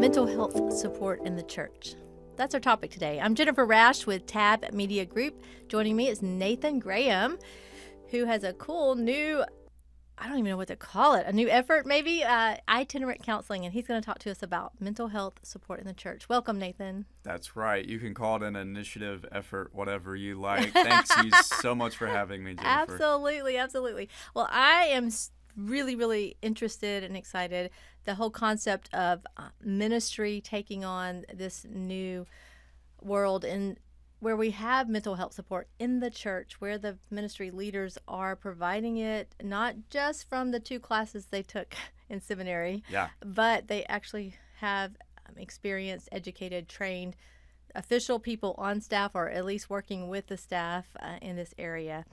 Mental health support in the church. That's our topic today. I'm Jennifer Rash with Tab Media Group. Joining me is Nathan Graham, who has a cool new, I don't even know what to call it, a new effort maybe, Itinerant Counseling, and he's going to talk to us about mental health support in the church. Welcome, Nathan. That's right. You can call it an initiative, effort, whatever you like. Thanks you so much for having me, Jennifer. Absolutely. Well, I am really interested and excited. The whole concept of ministry taking on this new world and where we have mental health support in the church, where the ministry leaders are providing it, not just from the 2 classes they took in seminary, but they actually have experienced, educated, trained official people on staff, or at least working with the staff in this area.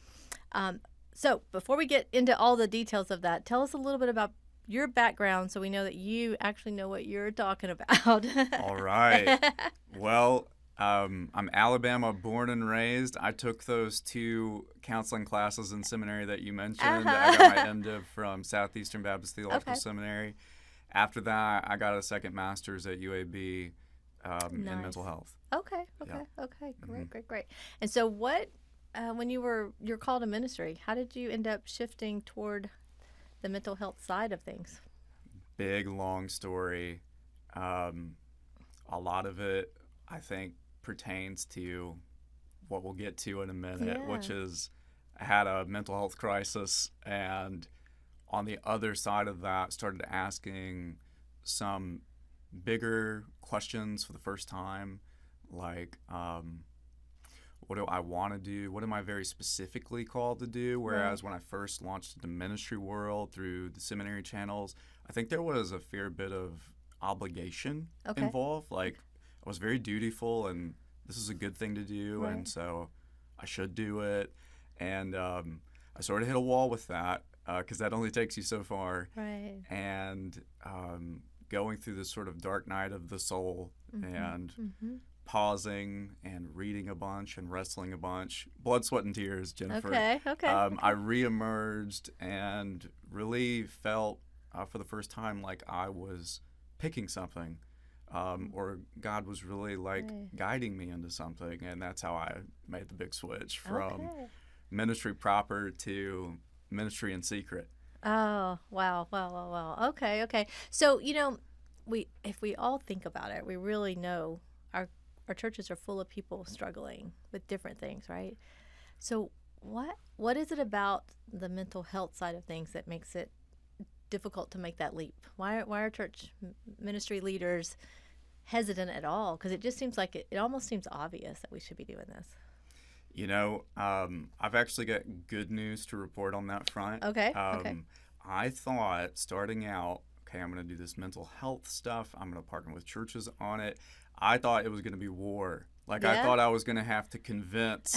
So before we get into all the details of that, tell us a little bit about your background so we know that you actually know what you're talking about. All right. Well, I'm Alabama born and raised. I took those 2 counseling classes in seminary that you mentioned. I got my MDiv from Southeastern Baptist Theological Seminary. After that, I got a second master's at UAB in mental health. Okay. Great. And so what, when you're called to ministry, how did you end up shifting toward the mental health side of things? Big, long story. A lot of it, I think, pertains to what we'll get to in a minute, which is I had a mental health crisis, and on the other side of that, started asking some bigger questions for the first time, like, what do I want to do? What am I very specifically called to do? Whereas when I first launched the ministry world through the seminary channels, I think there was a fair bit of obligation involved. Like, I was very dutiful, and this is a good thing to do, and so I should do it. And I sort of hit a wall with that because that only takes you so far. Right. And going through this sort of dark night of the soul and pausing and reading a bunch and wrestling a bunch. Blood, sweat, and tears, Jennifer. Okay. I reemerged and really felt for the first time like I was picking something, or God was really guiding me into something, and that's how I made the big switch from ministry proper to ministry in secret. Oh, wow. Okay. So, if we all think about it, we really know our churches are full of people struggling with different things, right? So what is it about the mental health side of things that makes it difficult to make that leap? Why are church ministry leaders hesitant at all? Because it just seems like it almost seems obvious that we should be doing this. I've actually got good news to report on that front. Okay. I thought starting out, I'm going to do this mental health stuff. I'm going to partner with churches on it. I thought it was going to be war. I thought I was going to have to convince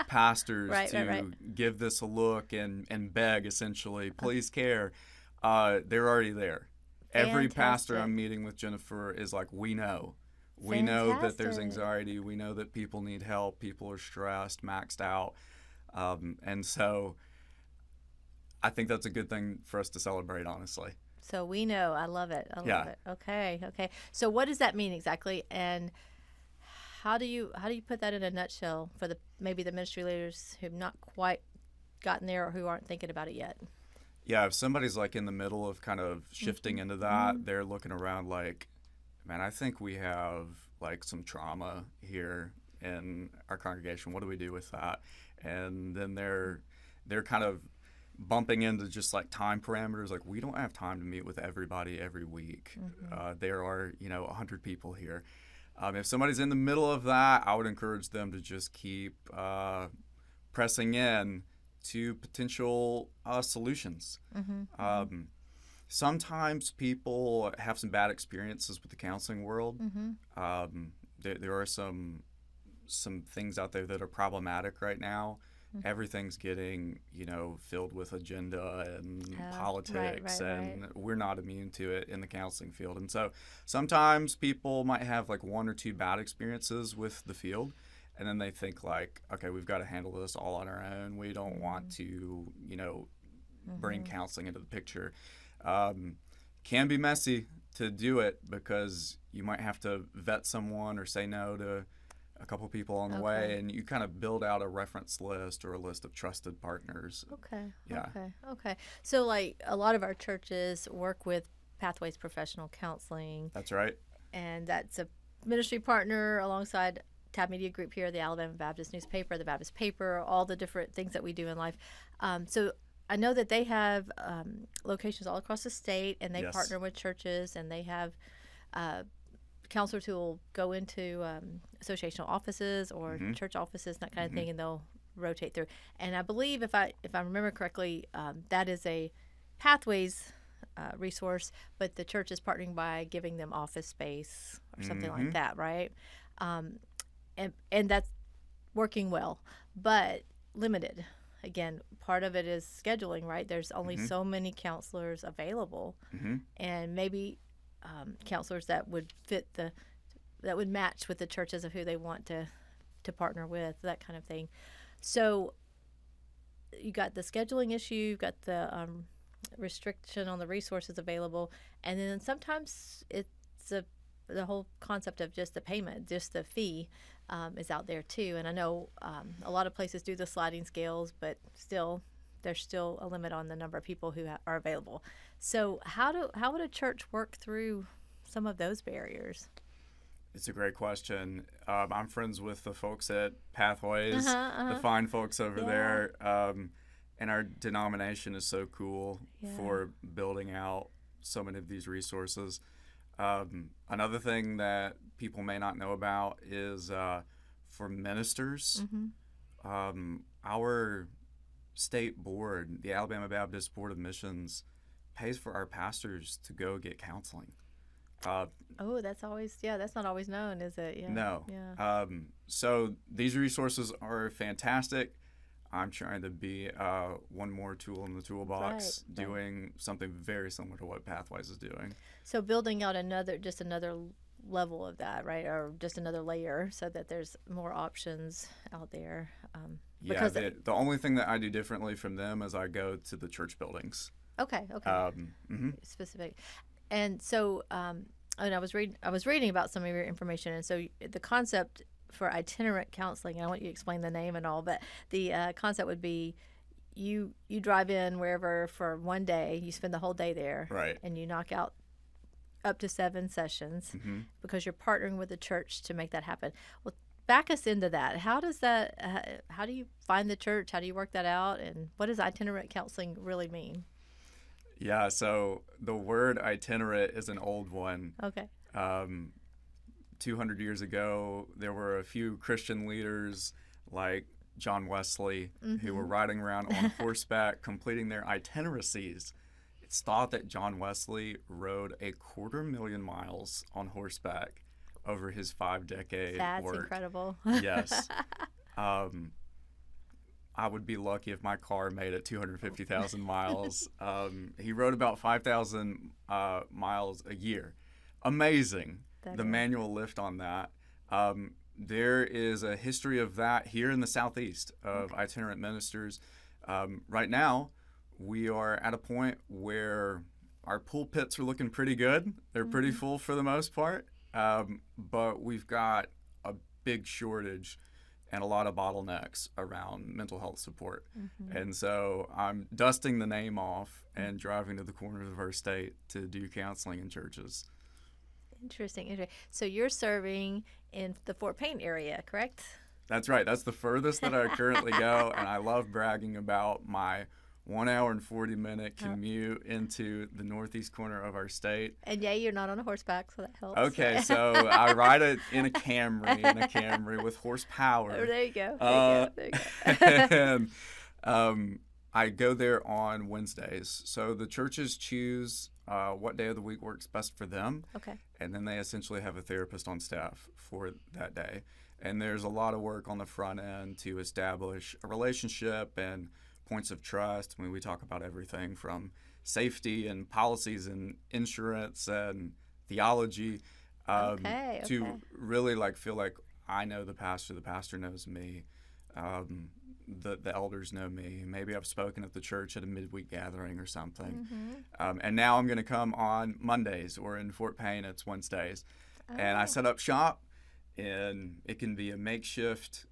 pastors to give this a look and beg, essentially, please care. They're already there. Every pastor I'm meeting with, Jennifer, is like, we know. We know that there's anxiety. We know that people need help. People are stressed, maxed out. And so I think that's a good thing for us to celebrate, honestly. So we know. I love it. Okay. So what does that mean exactly? And how do you put that in a nutshell for maybe the ministry leaders who've not quite gotten there or who aren't thinking about it yet? Yeah, if somebody's in the middle of kind of shifting into that, they're looking around like, man, I think we have some trauma here in our congregation. What do we do with that? And then they're kind of bumping into just time parameters. We don't have time to meet with everybody every week. There are 100 people here. If somebody's in the middle of that, I would encourage them to just keep pressing in to potential solutions. Sometimes people have some bad experiences with the counseling world. There are some things out there that are problematic right now. Everything's getting, filled with agenda and politics, and we're not immune to it in the counseling field. And so sometimes people might have 1 or 2 bad experiences with the field, and then they think okay, we've got to handle this all on our own. We don't want to, bring counseling into the picture. Can be messy. to do it because you might have to vet someone or say no to a couple people on the way, Okay. and you kind of build out a reference list or a list of trusted partners. Okay. Yeah, Okay. Okay. So, like, a lot of our churches work with Pathways Professional Counseling, that's right. and that's a ministry partner alongside Tab Media Group here, the Alabama Baptist newspaper, the Baptist paper, all the different things that we do in life. So I know that they have locations all across the state, and they Yes. partner with churches, and they have uh, counselors who will go into associational offices or Hmm. church offices, that kind of Hmm. thing, and they'll rotate through. And I believe, if I remember correctly, that is a Pathways resource, but the church is partnering by giving them office space or something like Hmm. that, right? Um, and that's working well, but limited. Again, part of it is scheduling, right? There's only Hmm. so many counselors available, Hmm. and maybe counselors that would that would match with the churches of who they want to partner with, that kind of thing. So you got the scheduling issue, you've got the restriction on the resources available, and then sometimes it's the whole concept of just the payment, just the fee, is out there too. And I know a lot of places do the sliding scales, but still, there's still a limit on the number of people who are available. So how would a church work through some of those barriers? It's a great question. I'm friends with the folks at Uh huh. Pathways, Uh the huh. fine folks over Yeah. there. And our denomination is so cool Yeah. for building out so many of these resources. Another thing that people may not know about is for ministers, Mm-hmm. our state board, the Alabama Baptist Board of Missions, pays for our pastors to go get counseling. Uh, Oh, that's not always known, is it? Yeah. no. Yeah. So these resources are fantastic. I'm trying to be one more tool in the Right. toolbox, Right. doing something very similar to what Pathways is doing. So building out another level of that, right, or just another layer, so that there's more options out there. Yeah, Because the only thing that I do differently from them is I go to the church buildings. okay, okay, Mhm. specific, and so and I was reading about some of your information, and so the concept for itinerant counseling, and I want you to explain the name and all, but the concept would be you drive in wherever for one day, you spend the whole day there, Right. and you knock out up to 7 sessions Hmm. because you're partnering with the church to make that happen. Well, back us into that. How does that? How do you find the church? How do you work that out? And what does itinerant counseling really mean? Yeah, so the word itinerant is an old one. Okay. Um, 200 years ago, there were a few Christian leaders like John Wesley who were Mm-hmm. riding around on horseback completing their itineracies. It's thought that John Wesley rode 250,000 miles on horseback over his 5 decade That's work. incredible. Yes. Um, I would be lucky if my car made it 250,000 miles. He rode about 5,000 miles a year. Amazing, That the is. manual lift on that. There is a history of that here in the Southeast of Okay. itinerant ministers. Right now, we are at a point where our pulpits are looking pretty good. They're pretty Mm-hmm. full for the most part, but we've got a big shortage and a lot of bottlenecks around mental health support. Mm-hmm. And so I'm dusting the name off and driving to the corners of our state to do counseling in churches. Interesting. Interesting. So you're serving in the Fort Payne area, correct? That's right. That's the furthest that I currently go. And I love bragging about my 1 hour and 40-minute commute into the northeast corner of our state. And yeah, you're not on a horseback, so that helps. Okay, so I ride it in a Camry with horsepower. Oh, there you go. There you go. There you go. And I go there on Wednesdays. So the churches choose what day of the week works best for them, Okay. and then they essentially have a therapist on staff for that day. And there's a lot of work on the front end to establish a relationship and points of trust. I mean, we talk about everything from safety and policies and insurance and theology Okay. to Okay. really feel like I know the pastor knows me. the elders know me. Maybe I've spoken at the church at a midweek gathering or something. Mm-hmm. And now I'm going to come on Mondays, or in Fort Payne, it's Wednesdays. And I Oh, set up shop, and it can be a makeshift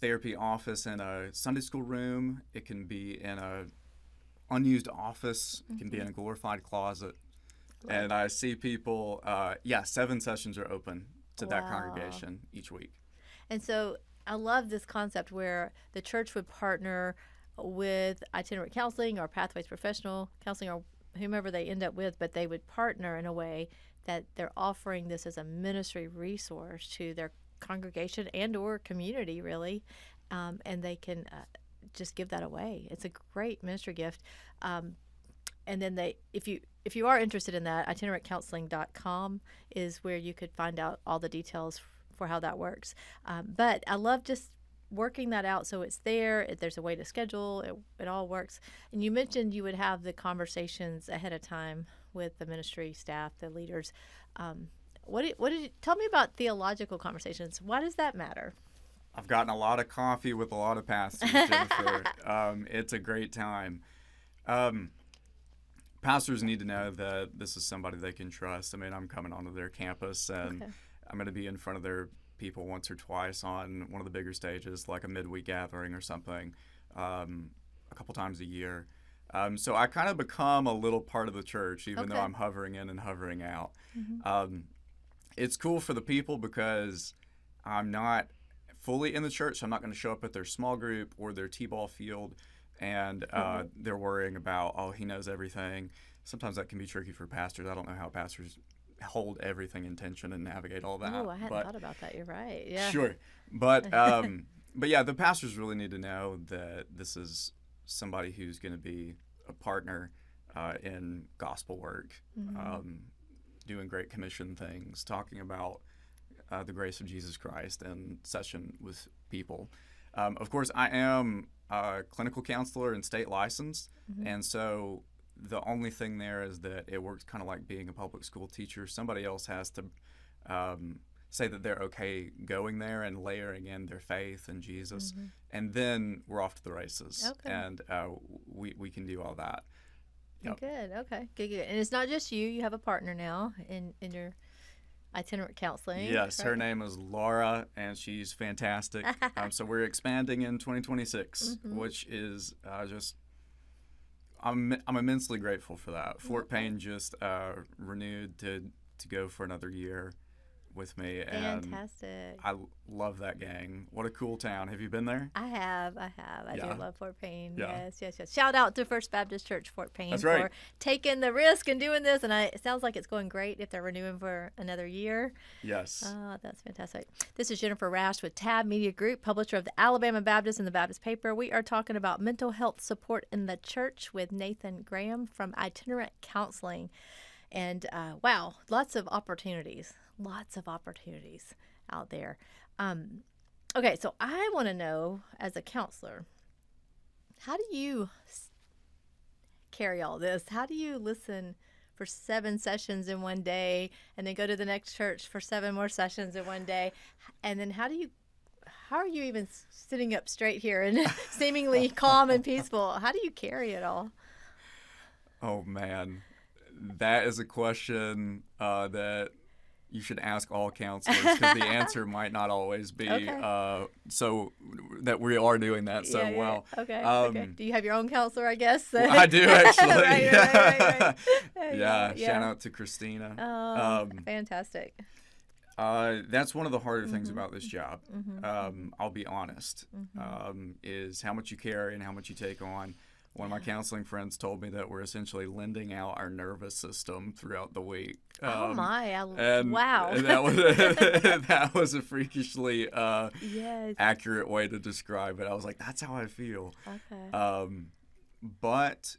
therapy office in a Sunday school room. It can be in a unused office. It can be in a glorified closet. And I see people, 7 sessions are open to that wow. congregation each week. And so I love this concept where the church would partner with Itinerant Counseling or Pathways Professional Counseling or whomever they end up with, but they would partner in a way that they're offering this as a ministry resource to their congregation and or community, really, and they can just give that away. It's a great ministry gift. And then if you are interested in that, itinerantcounseling.com is where you could find out all the details for how that works. But I love just working that out so it's there. There's a way to schedule. It all works. And you mentioned you would have the conversations ahead of time with the ministry staff, the leaders. What did you tell me about theological conversations? Why does that matter? I've gotten a lot of coffee with a lot of pastors, Jennifer. It's a great time. Pastors need to know that this is somebody they can trust. I mean, I'm coming onto their campus, and Okay. I'm going to be in front of their people once or twice on one of the bigger stages, like a midweek gathering or something, a couple times a year. So I kind of become a little part of the church, even though Okay. I'm hovering in and hovering out. Mm-hmm. It's cool for the people because I'm not fully in the church. So I'm not going to show up at their small group or their t-ball field, and Right. they're worrying about, oh, he knows everything. Sometimes that can be tricky for pastors. I don't know how pastors hold everything in tension and navigate all that. Oh, I hadn't But thought about that. You're right. Yeah. sure. But yeah, the pastors really need to know that this is somebody who's going to be a partner in gospel work, Mm-hmm. doing Great Commission things, talking about the grace of Jesus Christ and session with people. Of course, I am a clinical counselor and state licensed, Mm-hmm. and so the only thing there is that it works kind of like being a public school teacher. Somebody else has to say that they're okay going there and layering in their faith in Jesus, Mm-hmm. and then we're off to the races, Okay. and we can do all that. Yep. Good. Okay. Good. Good. And it's not just you. You have a partner now in your itinerant counseling, Yes, her right? name is Laura, and she's fantastic. So we're expanding in 2026, Mm-hmm. which is just I'm immensely grateful for that. Fort Okay. Payne just renewed to go for another year with me, and Fantastic. I love that gang. What a cool town. Have you been there? I have. I have. I do Yeah. love Fort Payne. Yeah. Yes, yes, yes. Shout out to First Baptist Church Fort Payne That's for right. taking the risk and doing this. And it sounds like it's going great if they're renewing for another year. Yes. That's fantastic. This is Jennifer Rash with Tab Media Group, publisher of the Alabama Baptist and the Baptist Paper. We are talking about mental health support in the church with Nathan Graham from Itinerant Counseling. And wow, lots of opportunities out there. Okay, so I want to know, as a counselor, how do you carry all this? How do you listen for 7 sessions in one day and then go to the next church for 7 more sessions in one day? And then how are you even sitting up straight here and seemingly calm and peaceful? How do you carry it all? Oh man, that is a question that you should ask all counselors, because the answer might not always be Okay. so that we are doing that so Yeah. well. Okay. Okay. Do you have your own counselor, I guess? Well, I do actually. Right. Yeah, Yeah. shout out to Christina. Oh, fantastic. That's one of the harder things Mm-hmm. about this job. Mm-hmm. I'll be honest, is how much you carry and how much you take on. One of my counseling friends told me that we're essentially lending out our nervous system throughout the week. Oh my! And Wow. that was that was a freakishly Yes. accurate way to describe it. I was like, that's how I feel. Okay. But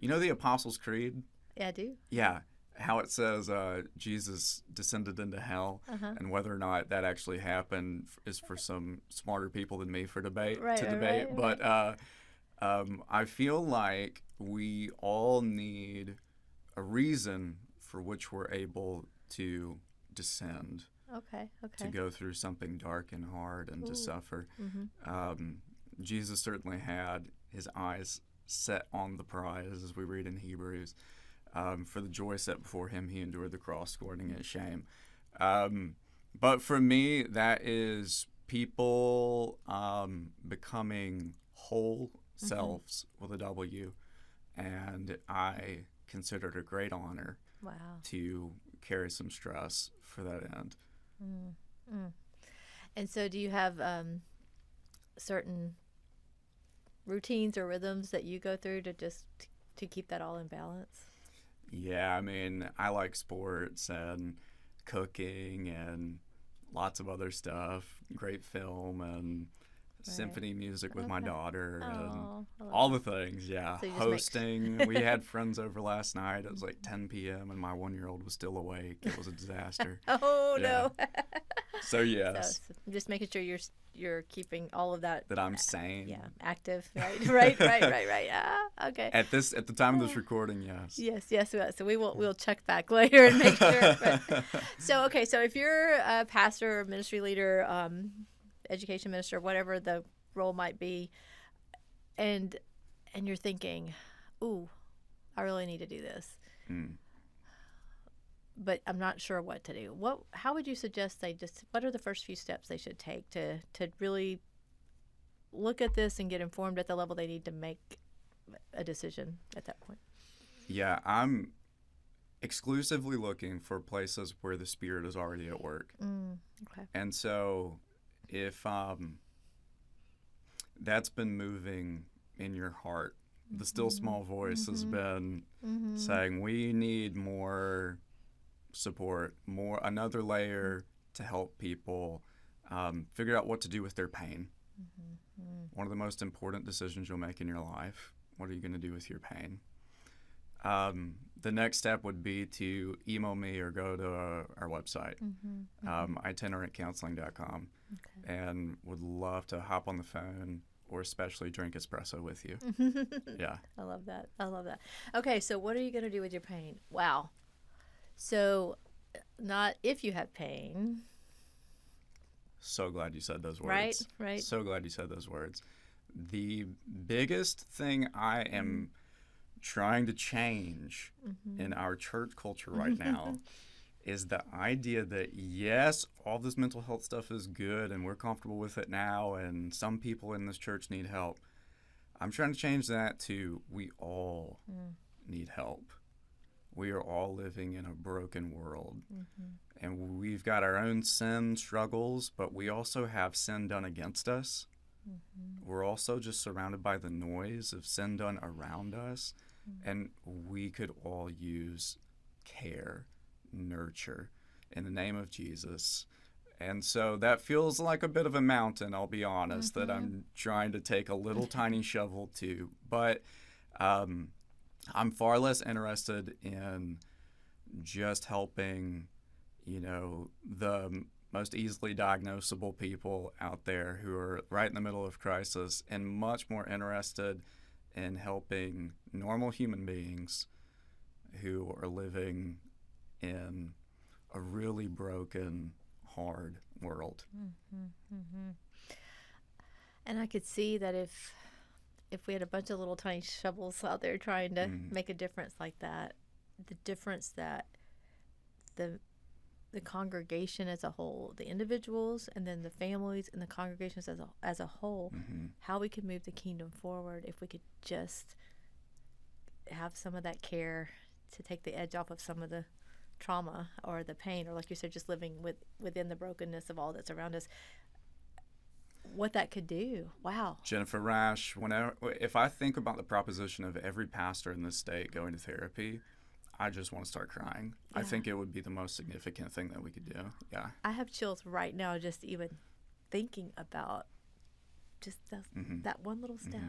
you know the Apostles' Creed? Yeah, I do. Yeah, how it says Jesus descended into hell, Uh-huh. and whether or not that actually happened is for some smarter people than me for debate Right, to right, debate. right, But I feel like we all need a reason for which we're able to descend. Okay. to Okay. go through something dark and hard and to Ooh. suffer. Mhm. Um, Jesus certainly had his eyes set on the prize, as we read in Hebrews. For the joy set before him, he endured the cross, scorning its shame. But for me, that is people becoming whole Mhm. selves with a W. And I consider it a great honor Wow. to carry some stress for that end. Mm. Mm. And so, do you have certain routines or rhythms that you go through to just to keep that all in balance? Yeah, I mean, I like sports and cooking and lots of other stuff, great film and Right. symphony music with my Okay. daughter and Oh, I love all the that. things. Yeah, So you just make. hosting. We had friends over last night. It was like 10 p.m. and my 1-year-old was still awake. It was a disaster. Oh Yeah. no. So So, yes, so just making sure you're keeping all of that, that I'm yeah, sane. active. Right. Right. Okay. At the time of this recording, yes. Yes. So we'll check back later and make sure. But, so okay. So if you're a pastor or ministry leader, education minister, whatever the role might be, and you're thinking, "Ooh, I really need to do this," Mm. but I'm not sure what to do. How would you suggest they just? What are the first few steps they should take to really look at this and get informed at the level they need to make a decision at that point? Yeah, I'm exclusively looking for places where the Spirit is already at work. Okay. And so if that's been moving in your heart, the still small voice has been saying, we need more support, another layer to help people figure out what to do with their pain. One of the most important decisions you'll make in your life. What are you going to do with your pain? The next step would be to email me or go to our website, itinerantcounseling.com, Okay. and would love to hop on the phone or especially drink espresso with you. Yeah. I love that. I love that. Okay, so what are you going to do with your pain? Wow. So, not if you have pain, So glad you said those right? words. Right. So glad you said those words. The biggest thing I am trying to change in our church culture right now is the idea that, yes, all this mental health stuff is good and we're comfortable with it now, and some people in this church need help. I'm trying to change that to we all need help. We are all living in a broken world. And we've got our own sin struggles, but we also have sin done against us. We're also just surrounded by the noise of sin done around us. And we could all use care, nurture, in the name of Jesus. And so that feels like a bit of a mountain, I'll be honest, that I'm trying to take a little tiny shovel to. But I'm far less interested in just helping, the most easily diagnosable people out there who are right in the middle of crisis, and much more interested in helping normal human beings who are living in a really broken, hard world. And I could see that if we had a bunch of little tiny shovels out there trying to make a difference like that, the difference that the congregation as a whole, the individuals and then the families and the congregations as a whole, how we could move the kingdom forward if we could just have some of that care to take the edge off of some of the trauma or the pain, or like you said, just living within the brokenness of all that's around us. What that could do. Wow. Jennifer Rash, if I think about the proposition of every pastor in this state going to therapy, I just want to start crying. Yeah. I think it would be the most significant thing that we could do. Yeah. I have chills right now just even thinking about just that one little step.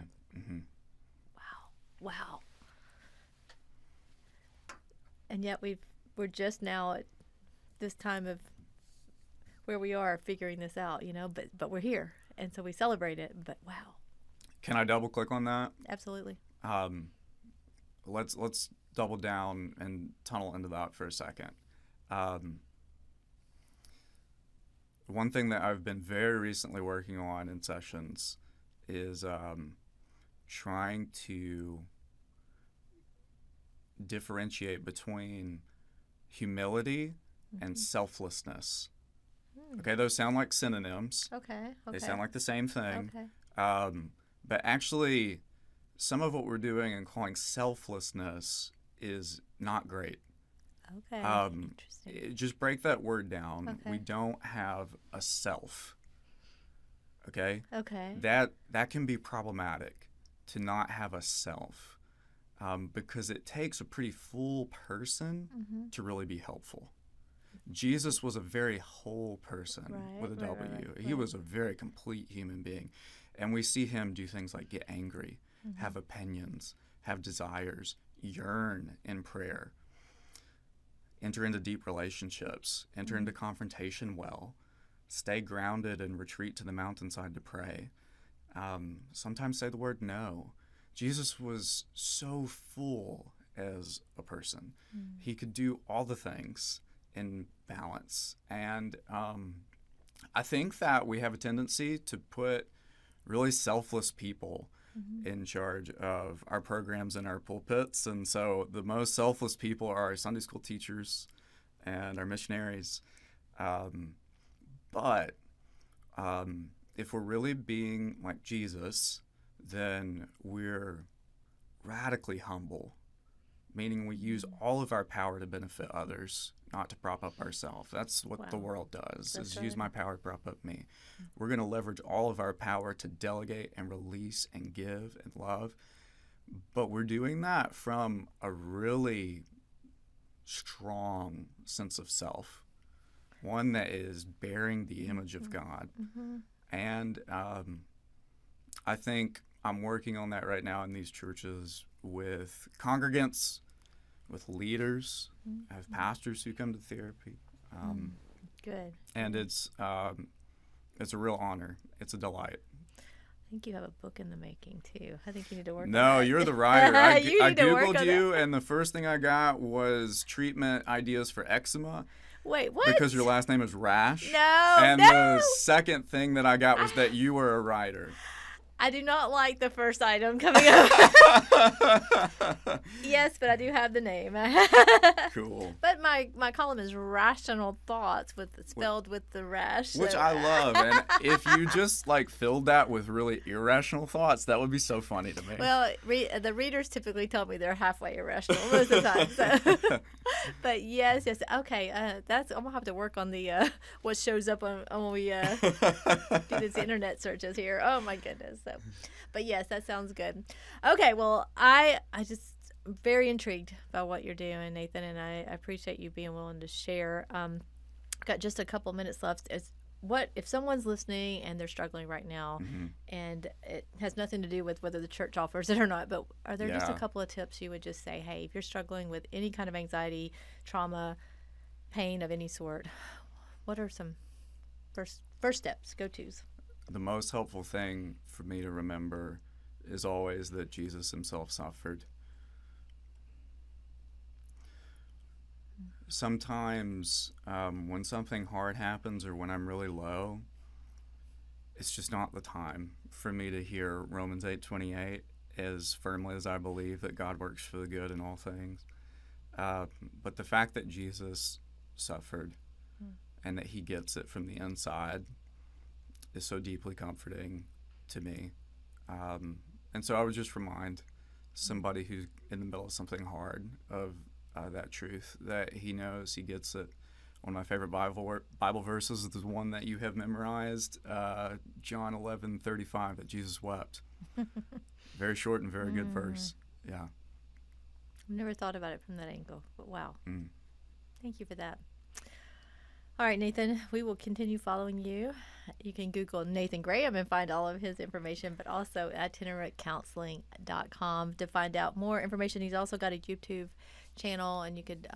Wow. And yet we're just now at this time of where we are figuring this out, but we're here, and so we celebrate it. But wow. Can I double click on that? Absolutely. Let's double down and tunnel into that for a second. one thing that I've been very recently working on in sessions is trying to differentiate between humility and selflessness. Okay, those sound like synonyms. Okay. They sound like the same thing. Okay. But actually, some of what we're doing and calling selflessness is not great. Okay. Interesting. Just break that word down. Okay. We don't have a self. Okay? Okay. That can be problematic, to not have a self, because it takes a pretty full person to really be helpful. Jesus was a very whole person with a W. He was a very complete human being. And we see him do things like get angry, have opinions, have desires, yearn in prayer, enter into deep relationships, enter into confrontation well, stay grounded and retreat to the mountainside to pray. Sometimes say the word no. Jesus was so full as a person. He could do all the things in balance. And I think that we have a tendency to put really selfless people in charge of our programs and our pulpits. And so the most selfless people are our Sunday school teachers and our missionaries. But if we're really being like Jesus, then we're radically humble, meaning we use all of our power to benefit others, not to prop up ourselves. That's what the world does, is use my power to prop up me. We're going to leverage all of our power to delegate and release and give and love. But we're doing that from a really strong sense of self, one that is bearing the image of God. And I think I'm working on that right now in these churches with congregants, with leaders. I have pastors who come to therapy. Good. And it's a real honor. It's a delight. I think you have a book in the making too. I think you need to work on No, that. you're the writer. I need to work Googled on you, that. and the first thing I got was treatment ideas for eczema. Wait, what? Because your last name is Rash. No, And no. the second thing that I got was that you were a writer. I do not like the first item coming up. Yes, but I do have the name. Cool. But my column is rational thoughts spelled with the rash. Which so- I love. And if you just like filled that with really irrational thoughts, that would be so funny to me. Well, the readers typically tell me they're halfway irrational most of the time. So. But yes. Okay. I'm gonna have to work on the what shows up on when we do these internet searches here. Oh my goodness. So, but yes, that sounds good. Okay. Well, I just very intrigued by what you're doing, Nathan, and I appreciate you being willing to share. Got just a couple minutes left. What if someone's listening and they're struggling right now, and it has nothing to do with whether the church offers it or not, but are there just a couple of tips you would just say, hey, if you're struggling with any kind of anxiety, trauma, pain of any sort, what are some first steps, go-tos? The most helpful thing for me to remember is always that Jesus himself suffered. Sometimes when something hard happens or when I'm really low, it's just not the time for me to hear Romans 8:28 as firmly as I believe that God works for the good in all things. But the fact that Jesus suffered and that he gets it from the inside is so deeply comforting to me. And so I would just remind somebody who's in the middle of something hard of that truth, that he knows, he gets it. One of my favorite Bible verses is the one that you have memorized, John 11:35, that Jesus wept. Very short and very good verse. Yeah. I've never thought about it from that angle, but wow. Thank you for that. All right, Nathan, we will continue following you. You can Google Nathan Graham and find all of his information, but also itinerantcounseling.com to find out more information. He's also got a YouTube channel, and you could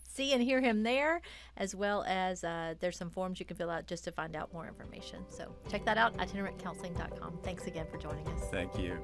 see and hear him there, as well as there's some forms you can fill out just to find out more information. So check that out, itinerantcounseling.com. Thanks again for joining us. Thank you.